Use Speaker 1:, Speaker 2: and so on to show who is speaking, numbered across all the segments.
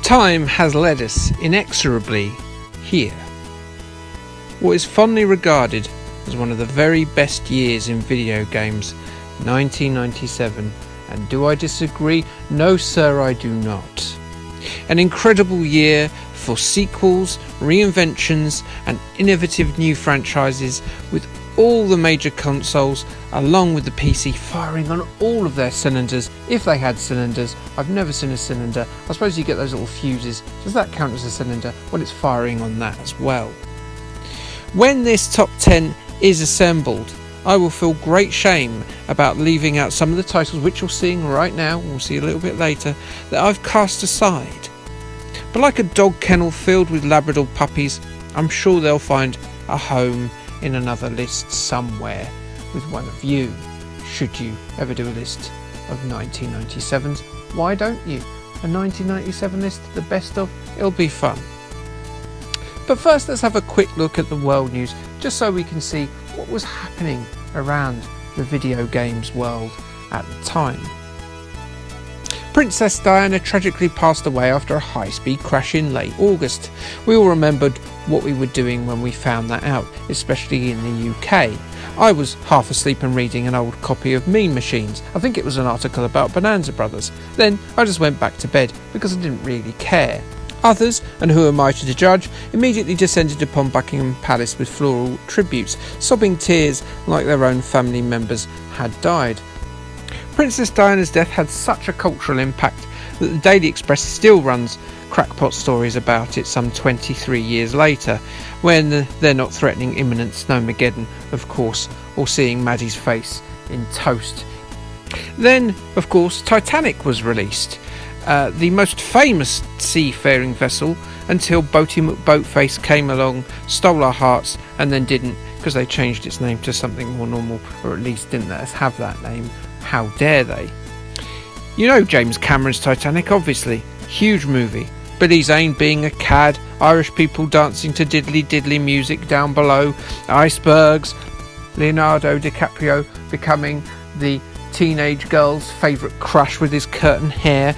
Speaker 1: Time has led us inexorably here. What is fondly regarded as one of the very best years in video games, 1997. And do I disagree? No sir, I do not. An incredible year for sequels, reinventions and innovative new franchises, with all the major consoles along with the PC firing on all of their cylinders, if they had cylinders. I've never seen a cylinder. I suppose you get those little fuses. Does that count as a cylinder? Well, it's firing on that as well. When this top 10 is assembled, I will feel great shame about leaving out some of the titles which you're seeing right now, we'll see a little bit later, that I've cast aside. But like a dog kennel filled with Labrador puppies, I'm sure they'll find a home in another list somewhere with one of you, should you ever do a list of 1997s. Why don't you? A 1997 list, the best of, it'll be fun. But first, let's have a quick look at the world news, just so we can see what was happening around the video games world at the time. Princess Diana tragically passed away after a high-speed crash in late August. We all remembered what we were doing when we found that out, especially in the UK. I was half asleep and reading an old copy of Mean Machines. I think it was an article about Bonanza Brothers. Then I just went back to bed because I didn't really care. Others, and who am I to judge, immediately descended upon Buckingham Palace with floral tributes, sobbing tears like their own family members had died. Princess Diana's death had such a cultural impact that the Daily Express still runs crackpot stories about it some 23 years later, when they're not threatening imminent Snowmageddon, of course, or seeing Maddie's face in toast. Then, of course, Titanic was released. The most famous seafaring vessel, until Boaty McBoatface came along, stole our hearts, and then didn't, because they changed its name to something more normal, or at least didn't let us have that name. How dare they? You know James Cameron's Titanic, obviously. Huge movie. Billy Zane being a cad, Irish people dancing to diddly diddly music down below, icebergs, Leonardo DiCaprio becoming the teenage girl's favourite crush with his curtain hair,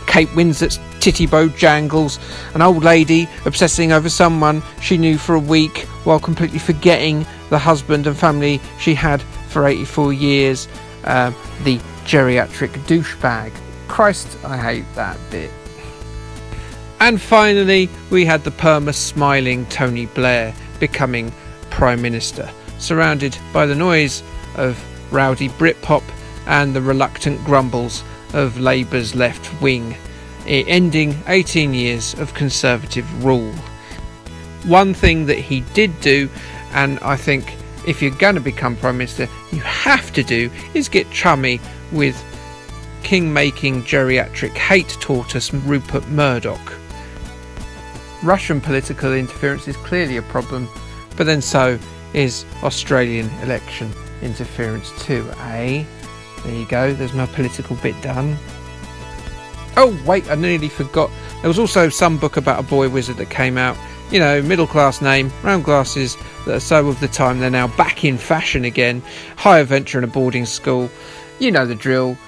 Speaker 1: Kate Winslet's titty bow jangles, an old lady obsessing over someone she knew for a week while completely forgetting the husband and family she had for 84 years, the geriatric douchebag. Christ, I hate that bit. And finally, we had the perma-smiling Tony Blair becoming Prime Minister, surrounded by the noise of rowdy Britpop and the reluctant grumbles of Labour's left wing, ending 18 years of Conservative rule. One thing that he did do, and I think if you're going to become Prime Minister, you have to do, is get chummy with king-making geriatric hate tortoise Rupert Murdoch. Russian political interference is clearly a problem, but then so is Australian election interference too, eh? There you go, there's my political bit done. Oh wait, I nearly forgot. There was also some book about a boy wizard that came out. You know, middle class name, round glasses that are so of the time they're now back in fashion again. High adventure in a boarding school. You know the drill.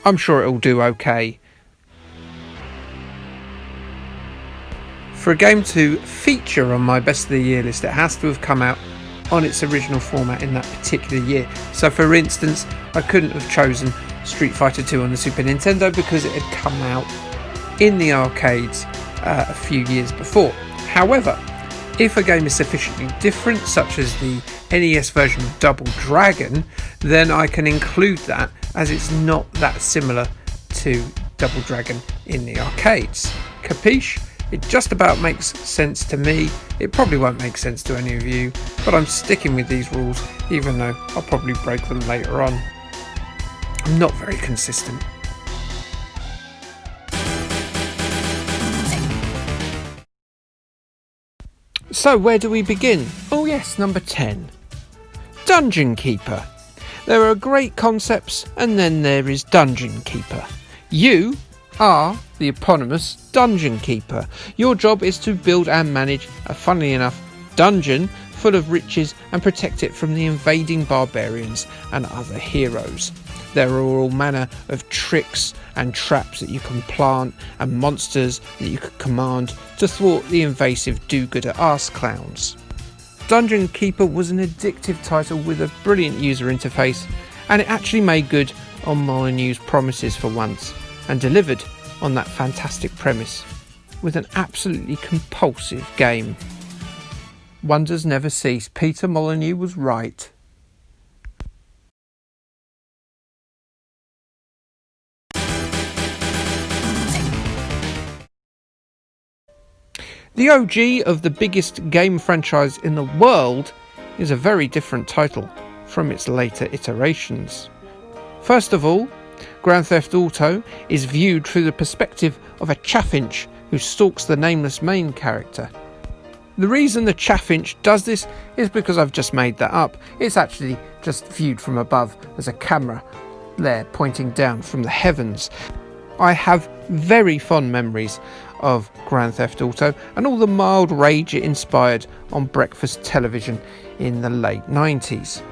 Speaker 1: I'm sure it'll do okay. For a game to feature on my best of the year list, it has to have come out on its original format in that particular year. So for instance, I couldn't have chosen Street Fighter 2 on the Super Nintendo because it had come out in the arcades a few years before. However, if a game is sufficiently different, such as the NES version of Double Dragon, then I can include that, as it's not that similar to Double Dragon in the arcades. Capiche? It just about makes sense to me. It probably won't make sense to any of you, but I'm sticking with these rules, even though I'll probably break them later on. I'm not very consistent. So where do we begin? Oh yes, number 10. Dungeon Keeper. There are great concepts, and then there is Dungeon Keeper. You are the eponymous Dungeon Keeper. Your job is to build and manage a, funnily enough, dungeon full of riches and protect it from the invading barbarians and other heroes. There are all manner of tricks and traps that you can plant and monsters that you could command to thwart the invasive do-gooder arse clowns. Dungeon Keeper was an addictive title with a brilliant user interface, and it actually made good on Molyneux's promises for once, and delivered on that fantastic premise with an absolutely compulsive game. Wonders never cease. Peter Molyneux was right. The OG of the biggest game franchise in the world is a very different title from its later iterations. First of all, Grand Theft Auto is viewed through the perspective of a chaffinch who stalks the nameless main character. The reason the chaffinch does this is because I've just made that up. It's actually just viewed from above as a camera there pointing down from the heavens. I have very fond memories of Grand Theft Auto and all the mild rage it inspired on breakfast television in the late 90s.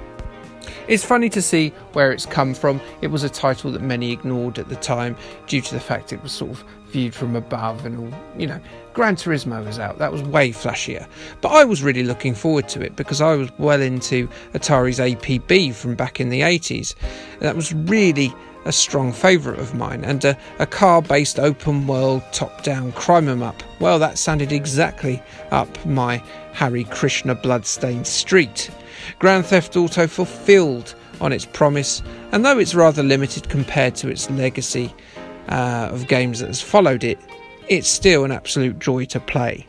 Speaker 1: It's funny to see where it's come from. It was a title that many ignored at the time due to the fact it was sort of viewed from above and all, Gran Turismo was out. That was way flashier. But I was really looking forward to it because I was well into Atari's APB from back in the 80s. That was really a strong favourite of mine, and a car-based open-world top-down crime 'em up. Well, that sounded exactly up my Hare Krishna bloodstained street. Grand Theft Auto fulfilled on its promise, and though it's rather limited compared to its legacy of games that has followed it, it's still an absolute joy to play.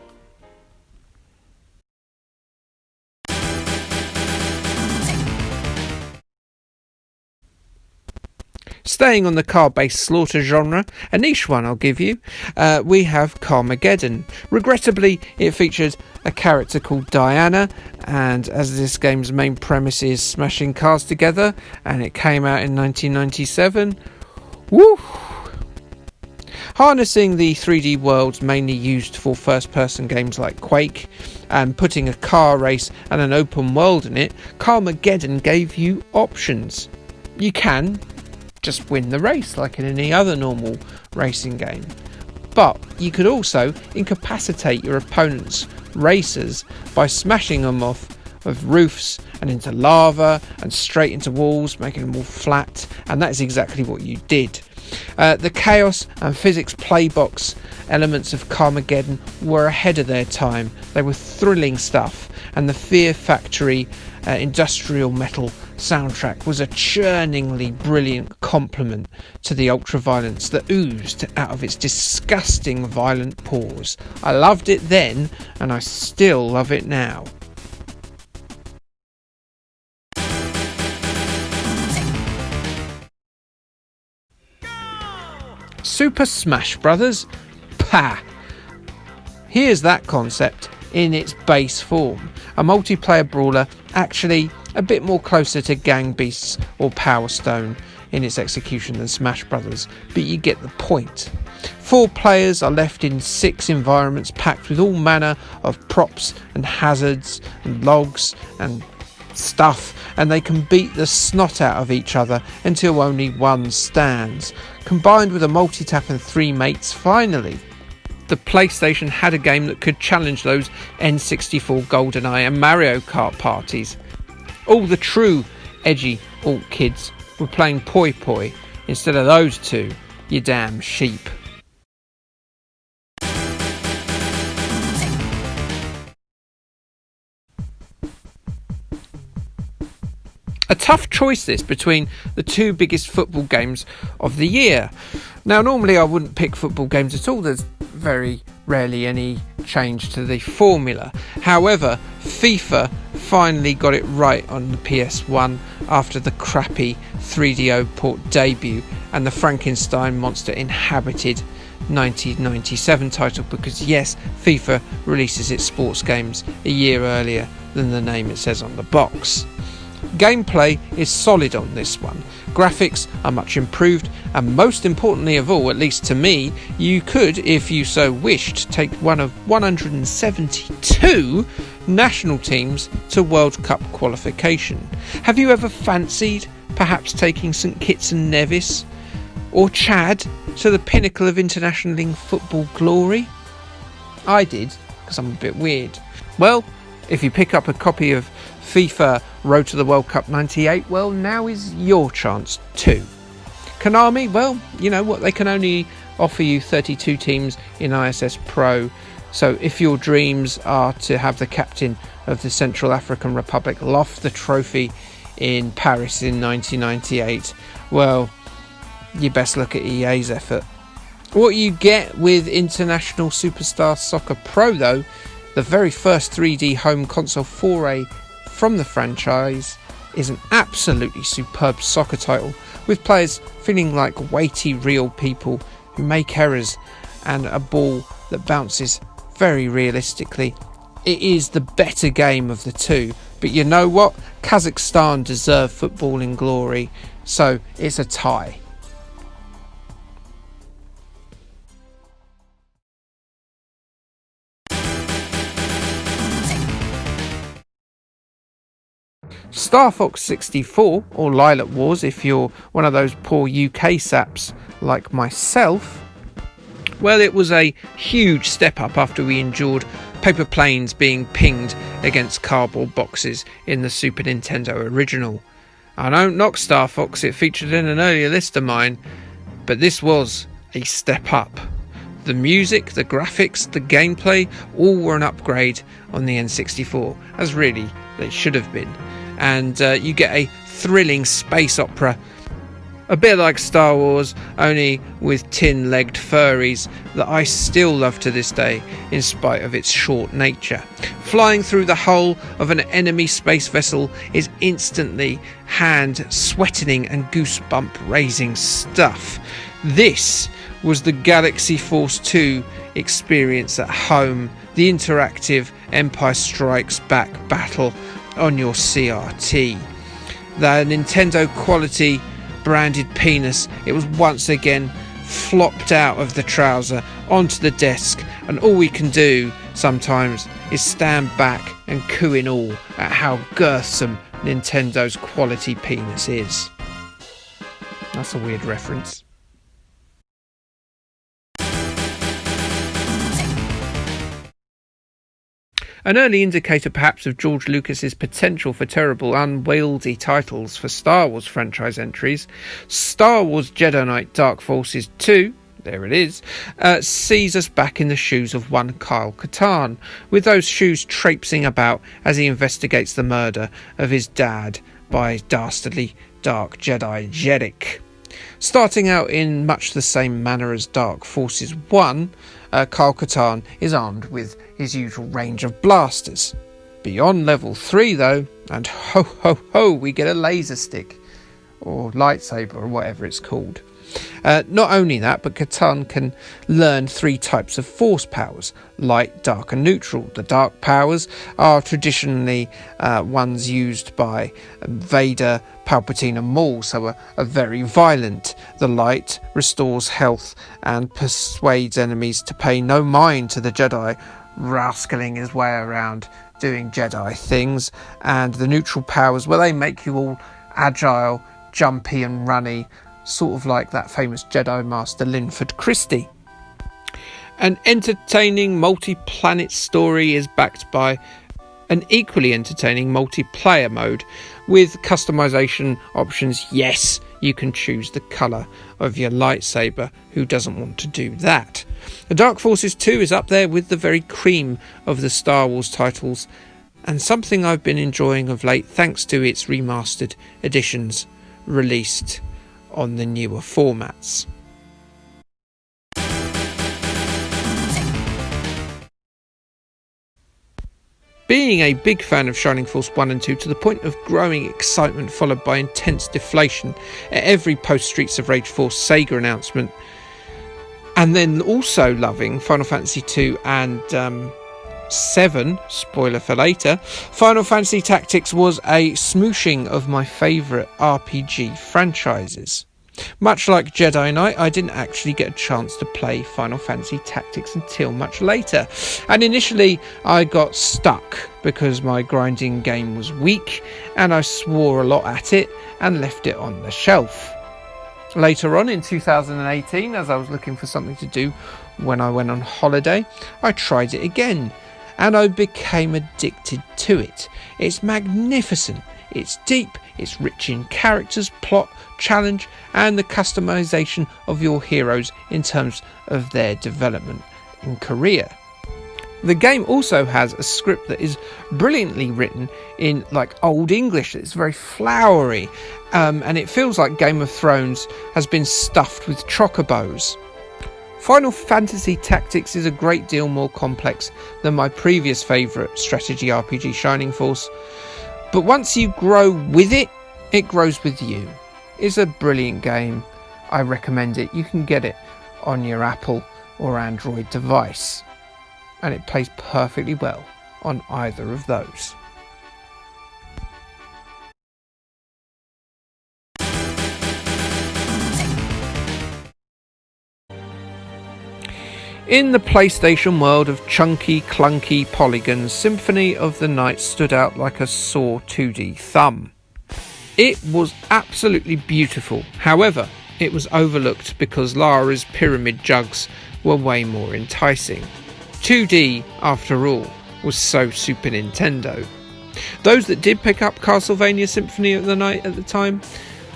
Speaker 1: Staying on the car-based slaughter genre, a niche one I'll give you, we have Carmageddon. Regrettably, it featured a character called Diana, and as this game's main premise is smashing cars together, and it came out in 1997, woo! Harnessing the 3D worlds mainly used for first-person games like Quake, and putting a car race and an open world in it, Carmageddon gave you options. You can just win the race like in any other normal racing game, but you could also incapacitate your opponent's racers by smashing them off of roofs and into lava and straight into walls, making them all flat, and that's exactly what you did. The chaos and physics playbox elements of Carmageddon were ahead of their time. They were thrilling stuff, and the Fear Factory industrial metal soundtrack was a churningly brilliant complement to the ultra-violence that oozed out of its disgusting violent pores. I loved it then, and I still love it now. Super Smash Bros. Pah! Here's that concept in its base form. A multiplayer brawler, actually a bit more closer to Gang Beasts or Power Stone in its execution than Smash Bros, but you get the point. 4 players are left in 6 environments packed with all manner of props and hazards and logs and stuff, and they can beat the snot out of each other until only one stands. Combined with a multi-tap and 3 mates, finally, the PlayStation had a game that could challenge those N64 GoldenEye and Mario Kart parties. All the true edgy alt kids were playing Poi Poi instead of those two, you damn sheep. A tough choice this between the 2 biggest football games of the year. Now normally I wouldn't pick football games at all, there's very rarely any change to the formula. However, FIFA finally got it right on the PS1 after the crappy 3DO port debut and the Frankenstein monster inhabited 1997 title, because yes, FIFA releases its sports games a year earlier than the name it says on the box. Gameplay is solid on this one. Graphics are much improved, and most importantly of all, at least to me, you could, if you so wished, take one of 172 national teams to World Cup qualification. Have you ever fancied perhaps taking St Kitts and Nevis or Chad to the pinnacle of international league football glory? I did, because I'm a bit weird. Well, if you pick up a copy of FIFA Road to the World Cup 98, well, now is your chance too. Konami, well, you know what, they can only offer you 32 teams in ISS Pro, so if your dreams are to have the captain of the Central African Republic loft the trophy in Paris in 1998, well, you best look at EA's effort. What you get with International Superstar Soccer Pro, though, the very first 3D home console foray from the franchise, is an absolutely superb soccer title with players feeling like weighty real people who make errors and a ball that bounces very realistically. It is the better game of the two, but you know what? Kazakhstan deserve football in glory, so it's a tie. Star Fox 64, or Lilac Wars if you're one of those poor UK saps like myself, well, it was a huge step up after we endured paper planes being pinged against cardboard boxes in the Super Nintendo original. I don't knock Star Fox, it featured in an earlier list of mine, but this was a step up. The music, the graphics, the gameplay, all were an upgrade on the N64, as really they should have been. And you get a thrilling space opera, a bit like Star Wars, only with tin-legged furries that I still love to this day in spite of its short nature. Flying through the hull of an enemy space vessel is instantly hand-sweatening and goosebump-raising stuff. This was the Galaxy Force 2 experience at home, the interactive Empire Strikes Back battle on your CRT. The Nintendo quality branded penis, it was once again flopped out of the trouser onto the desk, and all we can do sometimes is stand back and coo in awe at how girthsome Nintendo's quality penis is. That's a weird reference. An early indicator perhaps of George Lucas's potential for terrible, unwieldy titles for Star Wars franchise entries, Star Wars Jedi Knight Dark Forces 2, there it is, sees us back in the shoes of one Kyle Katarn, with those shoes traipsing about as he investigates the murder of his dad by dastardly Dark Jedi Jeddick. Starting out in much the same manner as Dark Forces 1, Kyle Katarn is armed with his usual range of blasters. Beyond level 3 though, and ho ho ho, we get a laser stick, or lightsaber, or whatever it's called. Not only that, but Katarn can learn 3 types of force powers: light, dark and neutral. The dark powers are traditionally ones used by Vader, Palpatine and Maul, so are very violent. The light restores health and persuades enemies to pay no mind to the Jedi rascaling his way around doing Jedi things. And the neutral powers, well, they make you all agile, jumpy and runny, sort of like that famous Jedi Master Linford Christie. An entertaining multi-planet story is backed by an equally entertaining multiplayer mode with customization options. Yes, you can choose the colour of your lightsaber. Who doesn't want to do that? The Dark Forces 2 is up there with the very cream of the Star Wars titles, and something I've been enjoying of late thanks to its remastered editions released on the newer formats. Being a big fan of Shining Force 1 and 2 to the point of growing excitement followed by intense deflation at every post-Streets of Rage 4 Sega announcement, and then also loving Final Fantasy 2 and 7, spoiler for later, Final Fantasy Tactics was a smooshing of my favourite RPG franchises. Much like Jedi Knight, I didn't actually get a chance to play Final Fantasy Tactics until much later, and initially I got stuck because my grinding game was weak and I swore a lot at it and left it on the shelf. Later on in 2018, as I was looking for something to do when I went on holiday, I tried it again and I became addicted to it. It's magnificent, it's deep, it's rich in characters, plot, challenge and the customization of your heroes in terms of their development and career. The game also has a script that is brilliantly written in like Old English. It's very flowery and it feels like Game of Thrones has been stuffed with chocobos. Final Fantasy Tactics is a great deal more complex than my previous favourite strategy RPG Shining Force, but once you grow with it, it grows with you. It's a brilliant game. I recommend it. You can get it on your Apple or Android device, and it plays perfectly well on either of those. In the PlayStation world of chunky, clunky polygons, Symphony of the Night stood out like a sore 2D thumb. It was absolutely beautiful. However, it was overlooked because Lara's pyramid jugs were way more enticing. 2D, after all, was so Super Nintendo. Those that did pick up Castlevania Symphony of the Night at the time,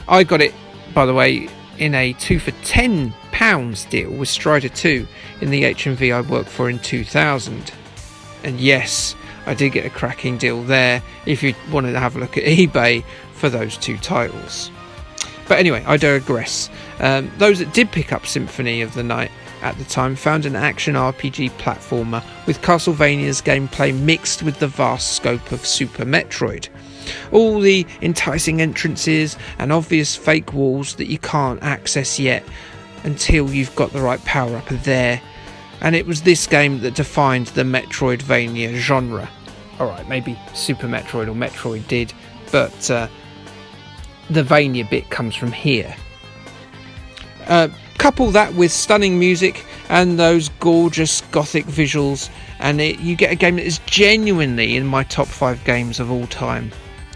Speaker 1: I got it, by the way, in a 2 for £10 deal with Strider 2 in the HMV I worked for in 2000. And yes, I did get a cracking deal there if you wanted to have a look at eBay for those two titles. But anyway, I digress. Those that did pick up Symphony of the Night at the time found an action RPG platformer with Castlevania's gameplay mixed with the vast scope of Super Metroid. All the enticing entrances and obvious fake walls that you can't access yet until you've got the right power up there. And it was this game that defined the Metroidvania genre. Alright, maybe Super Metroid or Metroid did, but the Vania bit comes from here. Couple that with stunning music and those gorgeous gothic visuals, and you get a game that is genuinely in my top 5 games of all time.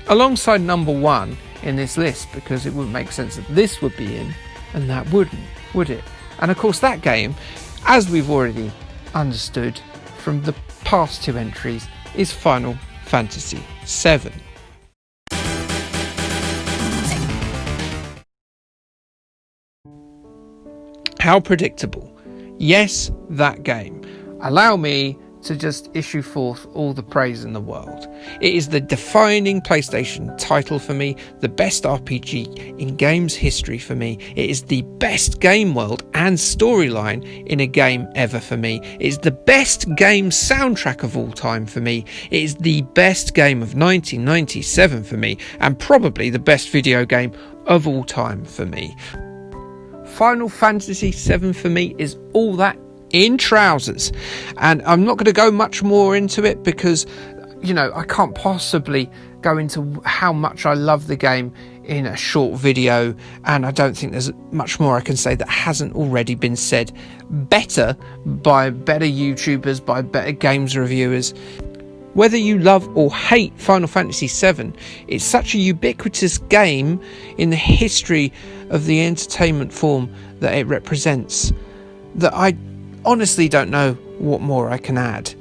Speaker 1: Alongside number 1 in this list, because it wouldn't make sense that this would be in and that wouldn't, would it? And of course that game, as we've already understood from the past 2 entries, is Final Fantasy VII. How predictable. Yes, that game. Allow me to just issue forth all the praise in the world. It is the defining PlayStation title for me, the best RPG in games history for me. It is the best game world and storyline in a game ever for me. It is the best game soundtrack of all time for me. It is the best game of 1997 for me, and probably the best video game of all time for me. Final Fantasy VII for me is all that in trousers, and I'm not going to go much more into it because, you know, I can't possibly go into how much I love the game in a short video, and I don't think there's much more I can say that hasn't already been said better by better YouTubers, by better games reviewers. Whether you love or hate Final Fantasy VII, it's such a ubiquitous game in the history of the entertainment form that it represents that I honestly don't know what more I can add.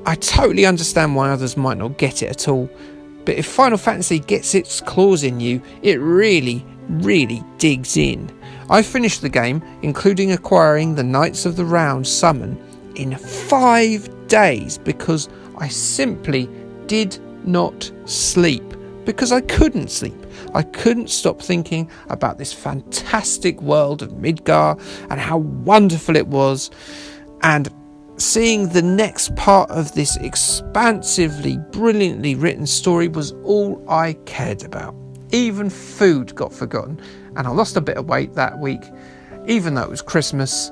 Speaker 1: I totally understand why others might not get it at all, but if Final Fantasy gets its claws in you, it really, really digs in. I finished the game, including acquiring the Knights of the Round summon, in 5 days because I simply did not sleep. Because I couldn't sleep. I couldn't stop thinking about this fantastic world of Midgar and how wonderful it was, and seeing the next part of this expansively, brilliantly written story was all I cared about. Even food got forgotten, and I lost a bit of weight that week, even though it was Christmas.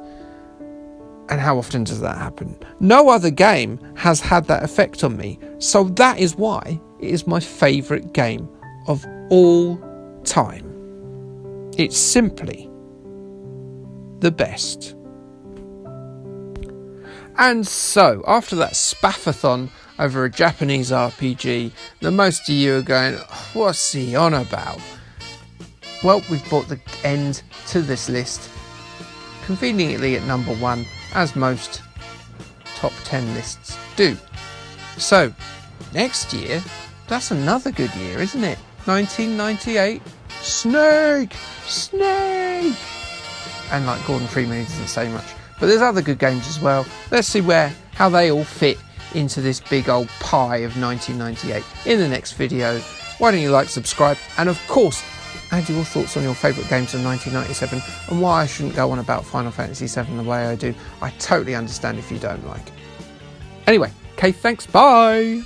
Speaker 1: And how often does that happen? No other game has had that effect on me, so that is why it is my favourite game of all time. It's simply the best. And so, after that spaffathon over a Japanese RPG that most of you are going, what's he on about? Well, we've brought the end to this list, conveniently at number 1, as most top 10 lists do. So, next year, that's another good year, isn't it? 1998, Snake! And like Gordon Freeman, he doesn't say much. But there's other good games as well. Let's see how they all fit into this big old pie of 1998 in the next video. Why don't you like, subscribe, and of course, add your thoughts on your favourite games of 1997 and why I shouldn't go on about Final Fantasy VII the way I do. I totally understand if you don't like it. Anyway, okay, thanks, bye!